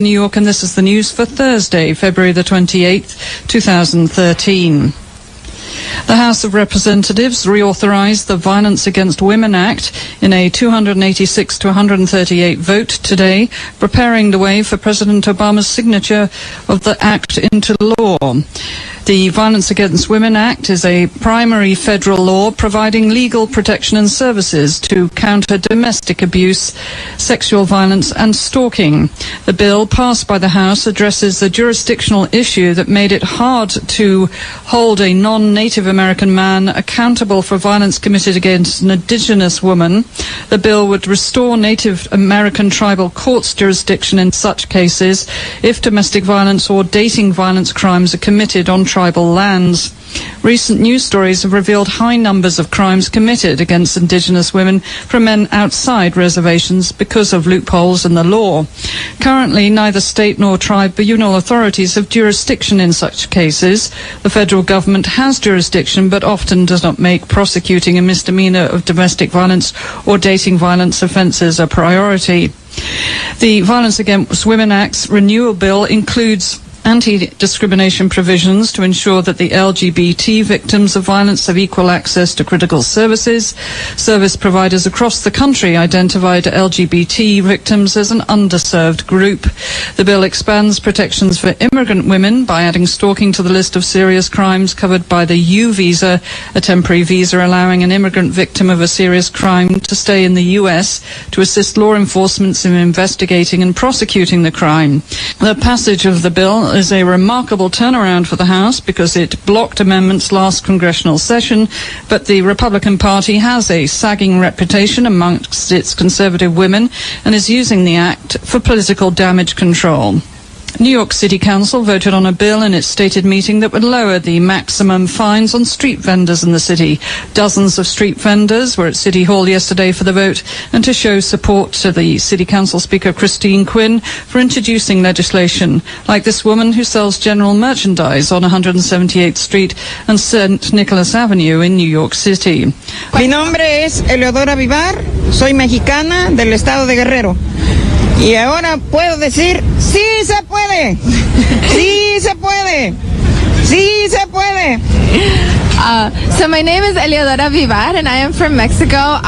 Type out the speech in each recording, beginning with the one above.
New York, and this is the news for Thursday, February the 28th, 2013. The House of Representatives reauthorized the Violence Against Women Act in a 286 to 138 vote today, preparing the way for President Obama's signature of the act into law. The Violence Against Women Act is a primary federal law providing legal protection and services to counter domestic abuse, sexual violence and stalking. The bill passed by the House addresses the jurisdictional issue that made it hard to hold a non-Native American man accountable for violence committed against an indigenous woman. The bill would restore Native American tribal courts' jurisdiction in such cases if domestic violence or dating violence crimes are committed on tribal lands. Recent news stories have revealed high numbers of crimes committed against indigenous women from men outside reservations because of loopholes in the law. Currently, neither state nor tribunal authorities have jurisdiction in such cases. The federal government has jurisdiction but often does not make prosecuting a misdemeanor of domestic violence or dating violence offences a priority. The Violence Against Women Act's renewal bill includes anti-discrimination provisions to ensure that the LGBT victims of violence have equal access to critical services. Service providers across the country identified LGBT victims as an underserved group. The bill expands protections for immigrant women by adding stalking to the list of serious crimes covered by the U visa, a temporary visa allowing an immigrant victim of a serious crime to stay in the U.S. to assist law enforcement in investigating and prosecuting the crime. The passage of the bill is a remarkable turnaround for the House because it blocked amendments last congressional session, but the Republican Party has a sagging reputation amongst its conservative women and is using the act for political damage control. New York City Council voted on a bill in its stated meeting that would lower the maximum fines on street vendors in the city. Dozens of street vendors were at City Hall yesterday for the vote and to show support to the City Council Speaker Christine Quinn for introducing legislation like this woman who sells general merchandise on 178th Street and St. Nicholas Avenue in New York City. Mi nombre es Eleodora Vivar, soy mexicana del estado de Guerrero. Y ahora puedo decir, sí se puede, sí se puede, sí se puede. So my name is Eleodora Vivar and I am from Mexico,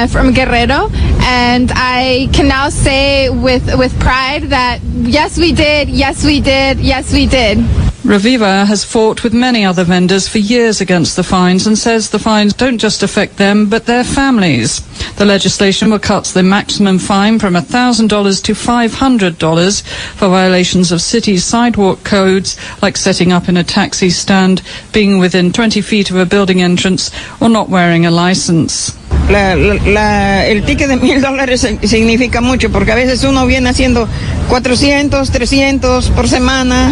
from Guerrero, and I can now say with pride that yes we did, yes we did, yes we did. Raviva has fought with many other vendors for years against the fines and says the fines don't just affect them but their families. The legislation will cut the maximum fine from $1,000 to $500 for violations of city sidewalk codes like setting up in a taxi stand, being within 20 feet of a building entrance or not wearing a license. El ticket de $1,000 significa mucho porque a veces uno viene haciendo 400, 300 por semana.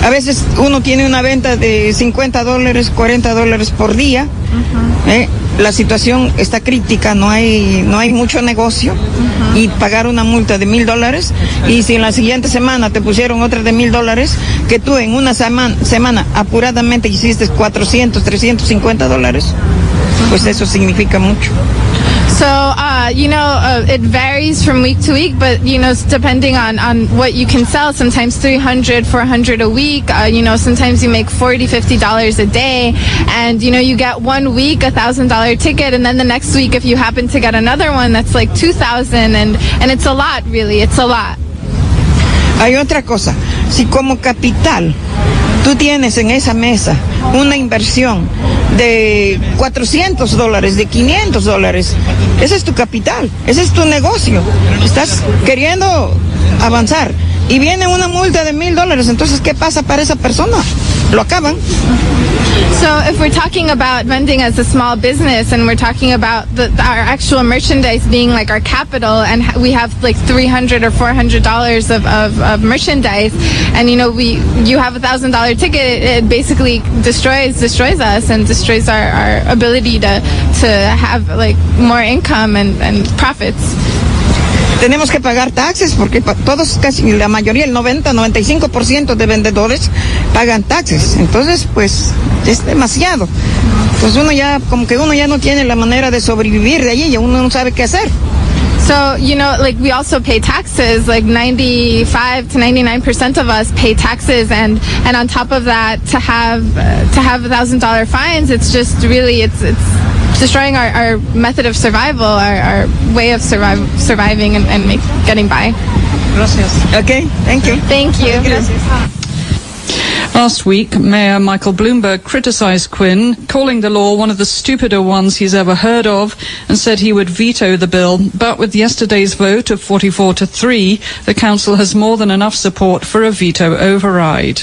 A veces uno tiene una venta de $50, $40 por día. La situación está crítica, no hay mucho negocio y pagar una multa de $1,000 y si en la siguiente semana te pusieron otra de $1,000 que tú en una semana apuradamente hiciste $400, $350, pues eso significa mucho. So, it varies from week to week, but, depending on what you can sell, sometimes $300, $400 a week, sometimes you make $40, $50 a day, and, you get 1 week $1,000 ticket, and then the next week if you happen to get another one, that's like $2,000, and it's a lot, really, it's a lot. Hay otra cosa, si como capital tú tienes en esa mesa una inversión de $400, de $500, ese es tu capital, ese es tu negocio, estás queriendo avanzar y viene una multa de $1,000, entonces ¿qué pasa para esa persona? Lo acaban. So if we're talking about vending as a small business and we're talking about our actual merchandise being like our capital and we have like $300 or $400 of merchandise and you have $1,000 ticket, it basically destroys us and destroys our ability to have like more income and profits. Tenemos que pagar taxes porque todos, casi la mayoría, el 90-95% de vendedores pagan taxes. Entonces, pues, es demasiado. Pues uno ya no tiene la manera de sobrevivir de allí y uno no sabe qué hacer. So, like we also pay taxes, like 95 to 99% of us pay taxes. And on top of that, to have $1,000 fines, it's just really, it's destroying our method of survival, our way of surviving and getting by. Gracias. Okay, thank you. Thank you. Gracias. Last week, Mayor Michael Bloomberg criticized Quinn, calling the law one of the stupider ones he's ever heard of, and said he would veto the bill. But with yesterday's vote of 44-3, the council has more than enough support for a veto override.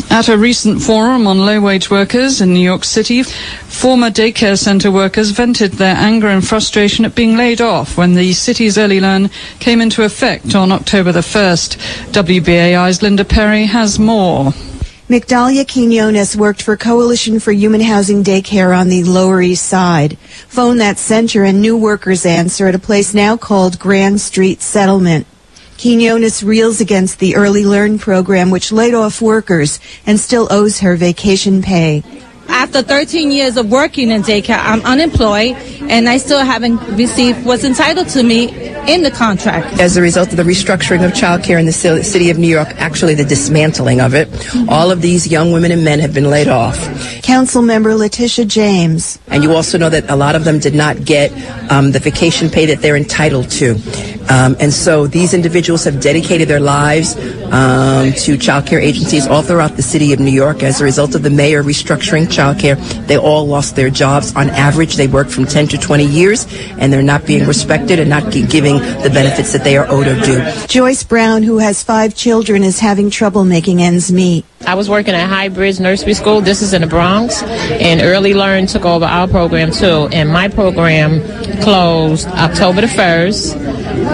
At a recent forum on low-wage workers in New York City, former daycare center workers vented their anger and frustration at being laid off when the city's early learn came into effect on October the 1st. WBAI's Linda Perry has more. Migdalia Quinones worked for Coalition for Human Housing Daycare on the Lower East Side. Phoned that center and new workers answer at a place now called Grand Street Settlement. Quinones reels against the Early Learn program, which laid off workers and still owes her vacation pay. After 13 years of working in daycare, I'm unemployed, and I still haven't received what's entitled to me in the contract. As a result of the restructuring of child care in the city of New York, actually the dismantling of it, all of these young women and men have been laid off. Council member Letitia James. And you also know that a lot of them did not get the vacation pay that they're entitled to. And so these individuals have dedicated their lives to child care agencies all throughout the city of New York. As a result of the mayor restructuring child care, they all lost their jobs. On average, they work from 10 to 20 years, and they're not being respected and not giving the benefits that they are owed or due. Joyce Brown, who has 5 children, is having trouble making ends meet. I was working at High Bridge Nursery School. This is in the Bronx, and Early Learn took over our program too. And my program closed October the 1st,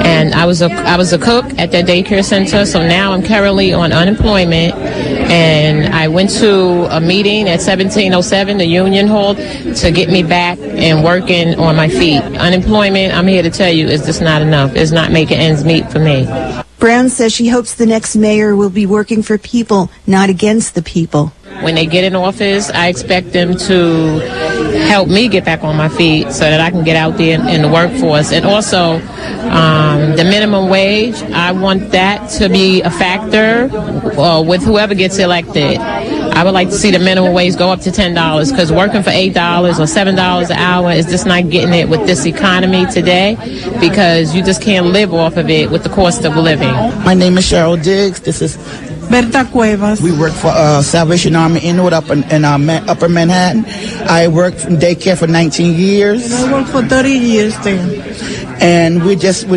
and I was a cook at that daycare center. So now I'm currently on unemployment, and I went to a meeting at 1707, the Union Hall, to get me back and working on my feet. Unemployment, I'm here to tell you, is just not enough. It's not making ends meet for me. Brown says she hopes the next mayor will be working for people, not against the people. When they get in office, I expect them to help me get back on my feet so that I can get out there in the workforce. And also, the minimum wage, I want that to be a factor with whoever gets elected. I would like to see the minimum wage go up to $10, because working for $8 or $7 an hour is just not getting it with this economy today, because you just can't live off of it with the cost of living. My name is Cheryl Diggs. This is Berta Cuevas. We work for Salvation Army Inwood up in Upper Manhattan. I worked in daycare for 19 years. And I worked for 30 years there. And we're just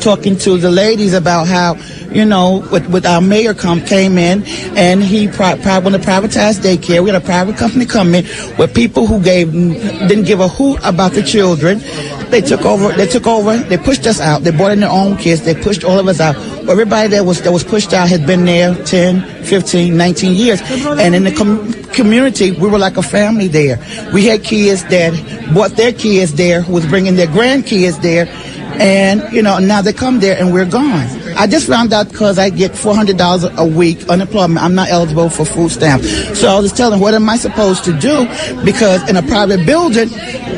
talking to the ladies about how, with our mayor came in, and he wanted to privatize daycare. We had a private company come in with people who didn't give a hoot about the children. They took over, they pushed us out. They brought in their own kids. They pushed all of us out. Everybody that was pushed out had been there 10, 15, 19 years. And in the community, we were like a family there. We had kids that brought their kids there, who was bringing their grandkids there. And, now they come there and we're gone. I just found out because I get $400 a week unemployment. I'm not eligible for food stamps. So I was telling, what am I supposed to do? Because in a private building,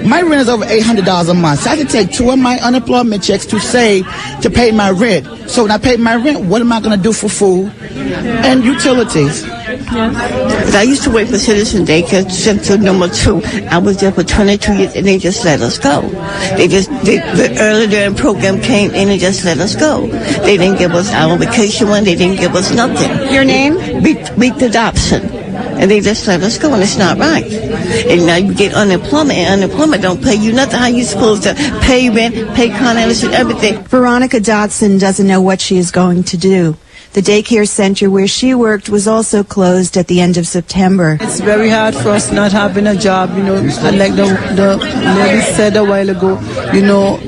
my rent is over $800 a month. So I had to take 2 of my unemployment checks to save to pay my rent. So when I pay my rent, what am I going to do for food and utilities? Yes. I used to work for Citizen Daycare Center number 2. I was there for 22 years, and they just let us go. The early learning program came in and just let us go. They didn't give us our vacation one. They didn't give us nothing. Your name? Beat adoption. And they just let us go, and it's not right. And now you get unemployment, and unemployment don't pay you nothing. How you supposed to pay rent, pay Con Edison, and everything? Veronica Dotson doesn't know what she is going to do. The daycare center where she worked was also closed at the end of September. It's very hard for us not having a job, like the lady said a while ago.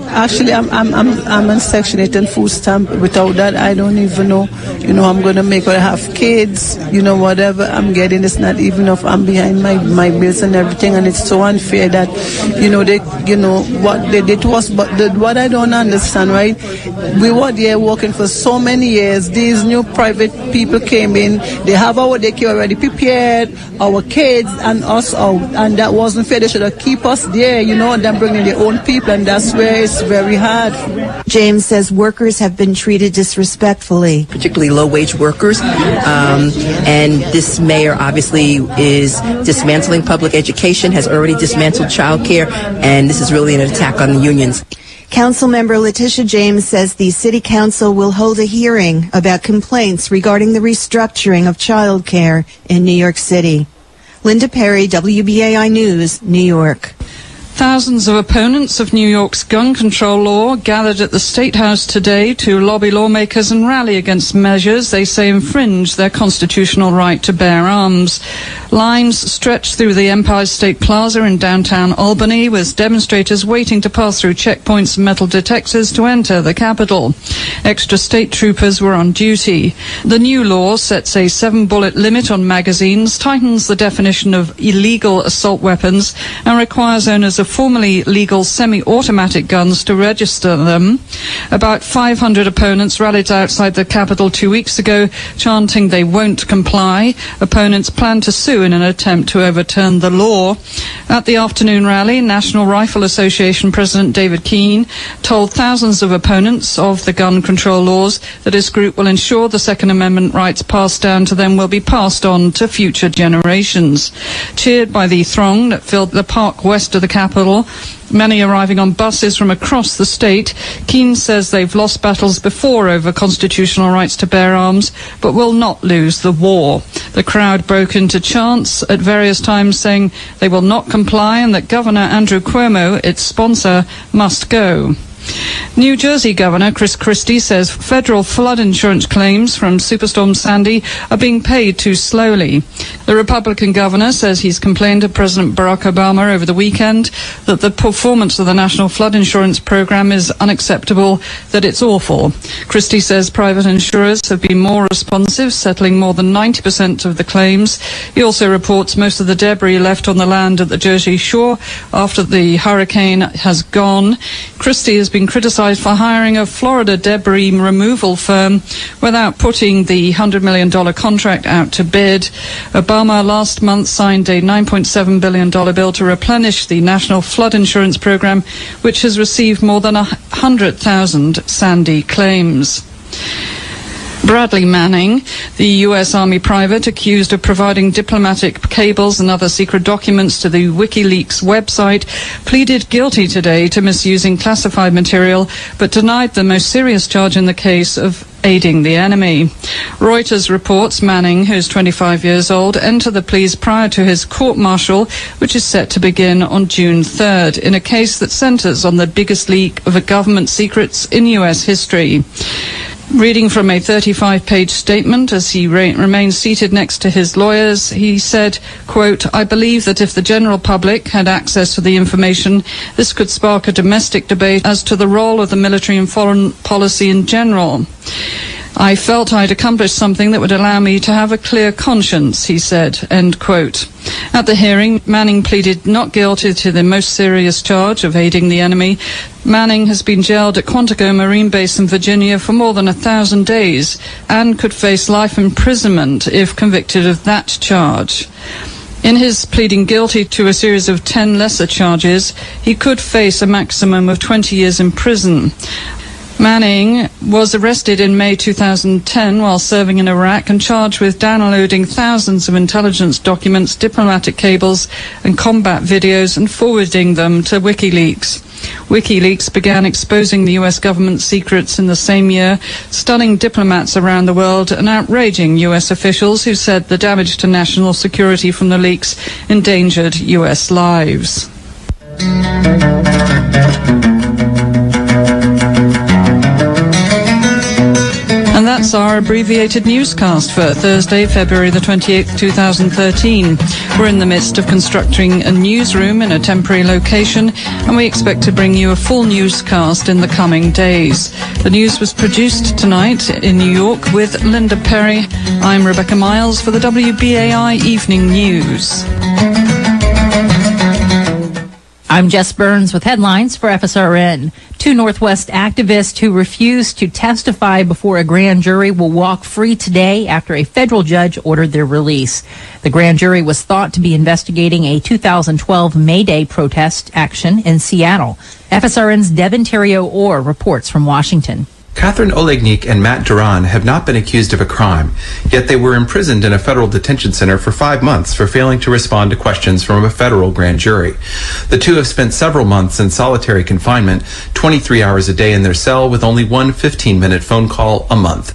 Actually, I'm on Section 8 and food stamp. Without that, I don't even know, I'm going to make or have kids, whatever I'm getting is not even enough. I'm behind my bills and everything, and it's so unfair that, what they did to us. But what I don't understand, right? We were there working for so many years. These new private people came in. They have our daycare already prepared, our kids and us out. And that wasn't fair. They should have keep us there, and then bring in their own people. And that's where it's very hard. James says workers have been treated disrespectfully. Particularly low-wage workers. And this mayor obviously is dismantling public education, has already dismantled childcare, and this is really an attack on the unions. Councilmember Letitia James says the City Council will hold a hearing about complaints regarding the restructuring of child care in New York City. Linda Perry, WBAI News, New York. Thousands of opponents of New York's gun control law gathered at the State House today to lobby lawmakers and rally against measures they say infringe their constitutional right to bear arms. Lines stretched through the Empire State Plaza in downtown Albany, with demonstrators waiting to pass through checkpoints and metal detectors to enter the Capitol. Extra state troopers were on duty. The new law sets a 7-bullet limit on magazines, tightens the definition of illegal assault weapons, and requires owners of formerly legal semi-automatic guns to register them. About 500 opponents rallied outside the Capitol 2 weeks ago, chanting they won't comply. Opponents plan to sue in an attempt to overturn the law. At the afternoon rally, National Rifle Association President David Keene told thousands of opponents of the gun control laws that his group will ensure the Second Amendment rights passed down to them will be passed on to future generations. Cheered by the throng that filled the park west of the Capitol, many arriving on buses from across the state, Keene says they've lost battles before over constitutional rights to bear arms, but will not lose the war. The crowd broke into chants at various times saying they will not comply and that Governor Andrew Cuomo, its sponsor, must go. New Jersey Governor Chris Christie says federal flood insurance claims from Superstorm Sandy are being paid too slowly. The Republican governor says he's complained to President Barack Obama over the weekend that the performance of the National Flood Insurance Program is unacceptable, that it's awful. Christie says private insurers have been more responsive, settling more than 90% of the claims. He also reports most of the debris left on the land at the Jersey Shore after the hurricane has gone. Christie has been criticized for hiring a Florida debris removal firm without putting the $100 million contract out to bid. Obama last month signed a $9.7 billion bill to replenish the National Flood Insurance Program, which has received more than 100,000 Sandy claims. Bradley Manning, the U.S. Army private accused of providing diplomatic cables and other secret documents to the WikiLeaks website, pleaded guilty today to misusing classified material, but denied the most serious charge in the case of aiding the enemy. Reuters reports Manning, who's 25 years old, entered the pleas prior to his court-martial, which is set to begin on June 3rd, in a case that centers on the biggest leak of government secrets in U.S. history. Reading from a 35-page statement as he remains seated next to his lawyers, he said, quote, "I believe that if the general public had access to the information, this could spark a domestic debate as to the role of the military and foreign policy in general. I felt I'd accomplished something that would allow me to have a clear conscience," he said, end quote. At the hearing, Manning pleaded not guilty to the most serious charge of aiding the enemy. Manning has been jailed at Quantico Marine Base in Virginia for more than 1,000 days and could face life imprisonment if convicted of that charge. In his pleading guilty to a series of 10 lesser charges, he could face a maximum of 20 years in prison. Manning was arrested in May 2010 while serving in Iraq and charged with downloading thousands of intelligence documents, diplomatic cables and combat videos and forwarding them to WikiLeaks. WikiLeaks began exposing the U.S. government secrets in the same year, stunning diplomats around the world and outraging U.S. officials who said the damage to national security from the leaks endangered U.S. lives. And that's our abbreviated newscast for Thursday, February the 28th, 2013. We're in the midst of constructing a newsroom in a temporary location, and we expect to bring you a full newscast in the coming days. The news was produced tonight in New York with Linda Perry. I'm Rebecca Miles for the WBAI Evening News. I'm Jess Burns with headlines for FSRN. 2 Northwest activists who refused to testify before a grand jury will walk free today after a federal judge ordered their release. The grand jury was thought to be investigating a 2012 May Day protest action in Seattle. FSRN's Devin Terrio-Orr reports from Washington. Catherine Olegnik and Matt Duran have not been accused of a crime, yet they were imprisoned in a federal detention center for 5 months for failing to respond to questions from a federal grand jury. The two have spent several months in solitary confinement, 23 hours a day in their cell with only one 15-minute phone call a month.